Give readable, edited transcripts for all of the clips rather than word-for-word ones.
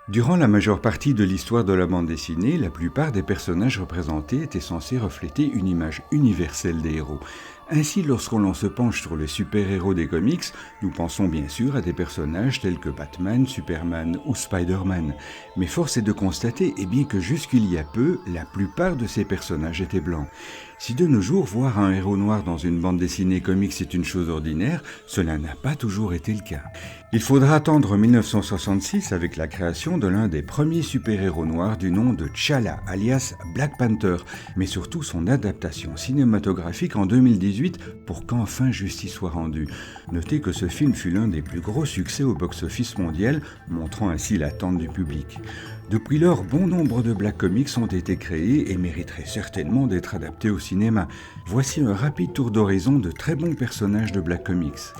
Durant la majeure partie de l'histoire de la bande dessinée, la plupart des personnages représentés étaient censés refléter une image universelle des héros. Ainsi, lorsqu'on se penche sur les super-héros des comics, nous pensons bien sûr à des personnages tels que Batman, Superman ou Spider-Man. Mais force est de constater, bien que jusqu'il y a peu, la plupart de ces personnages étaient blancs. Si de nos jours, voir un héros noir dans une bande dessinée comics est une chose ordinaire, cela n'a pas toujours été le cas. Il faudra attendre 1966 avec la création de l'un des premiers super-héros noirs du nom de T'Challa, alias Black Panther, mais surtout son adaptation cinématographique en 2018 pour qu'enfin justice soit rendue. Notez que ce film fut l'un des plus gros succès au box-office mondial, montrant ainsi l'attente du public. Depuis lors, bon nombre de Black Comics ont été créés et mériteraient certainement d'être adaptés au cinéma. Voici un rapide tour d'horizon de très bons personnages de Black Comics.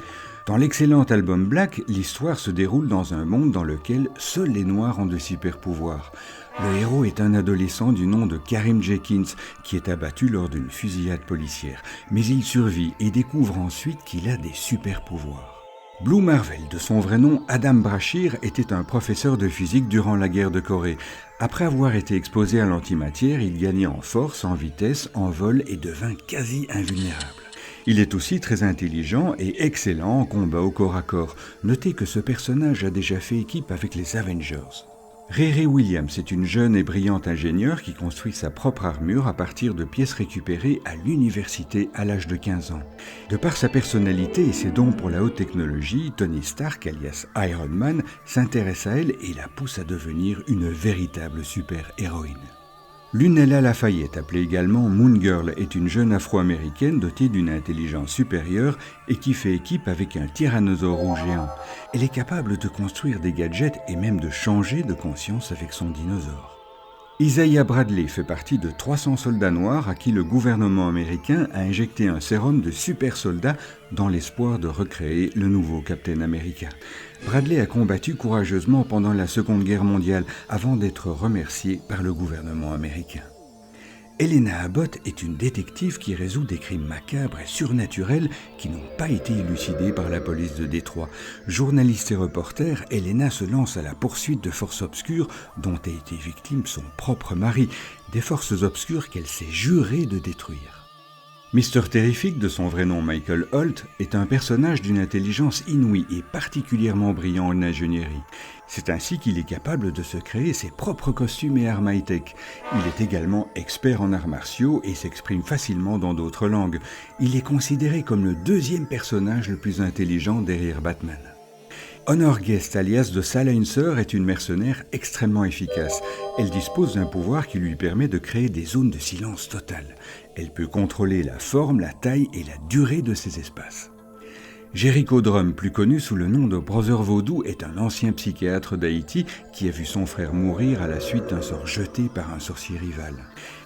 Dans l'excellent album Black, l'histoire se déroule dans un monde dans lequel seuls les Noirs ont de super pouvoirs. Le héros est un adolescent du nom de Karim Jenkins qui est abattu lors d'une fusillade policière. Mais il survit et découvre ensuite qu'il a des super pouvoirs. Blue Marvel, de son vrai nom Adam Brashear, était un professeur de physique durant la guerre de Corée. Après avoir été exposé à l'antimatière, il gagnait en force, en vitesse, en vol et devint quasi invulnérable. Il est aussi très intelligent et excellent en combat au corps à corps. Notez que ce personnage a déjà fait équipe avec les Avengers. Riri Williams est une jeune et brillante ingénieure qui construit sa propre armure à partir de pièces récupérées à l'université à l'âge de 15 ans. De par sa personnalité et ses dons pour la haute technologie, Tony Stark, alias Iron Man, s'intéresse à elle et la pousse à devenir une véritable super-héroïne. Lunella Lafayette, appelée également Moon Girl, est une jeune afro-américaine dotée d'une intelligence supérieure et qui fait équipe avec un tyrannosaure géant. Elle est capable de construire des gadgets et même de changer de conscience avec son dinosaure. Isaiah Bradley fait partie de 300 soldats noirs à qui le gouvernement américain a injecté un sérum de super soldats dans l'espoir de recréer le nouveau Captain America. Bradley a combattu courageusement pendant la Seconde Guerre mondiale avant d'être remercié par le gouvernement américain. Helena Abbott est une détective qui résout des crimes macabres et surnaturels qui n'ont pas été élucidés par la police de Détroit. Journaliste et reporter, Helena se lance à la poursuite de forces obscures dont a été victime son propre mari, des forces obscures qu'elle s'est jurée de détruire. Mr. Terrific, de son vrai nom Michael Holt, est un personnage d'une intelligence inouïe et particulièrement brillant en ingénierie. C'est ainsi qu'il est capable de se créer ses propres costumes et armes high-tech. Il est également expert en arts martiaux et s'exprime facilement dans d'autres langues. Il est considéré comme le deuxième personnage le plus intelligent derrière Batman. Honor Guest, alias de Silencer, est une mercenaire extrêmement efficace. Elle dispose d'un pouvoir qui lui permet de créer des zones de silence total. Elle peut contrôler la forme, la taille et la durée de ces espaces. Jericho Drumm, plus connu sous le nom de Brother Voodoo, est un ancien psychiatre d'Haïti qui a vu son frère mourir à la suite d'un sort jeté par un sorcier rival.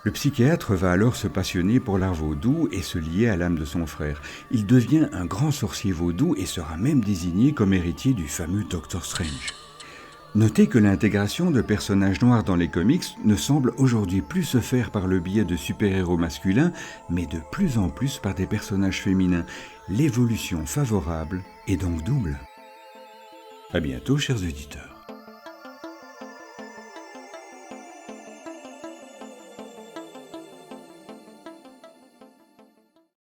Le psychiatre va alors se passionner pour l'art vaudou et se lier à l'âme de son frère. Il devient un grand sorcier vaudou et sera même désigné comme héritier du fameux Doctor Strange. Notez que l'intégration de personnages noirs dans les comics ne semble aujourd'hui plus se faire par le biais de super-héros masculins, mais de plus en plus par des personnages féminins. L'évolution favorable est donc double. À bientôt, chers auditeurs.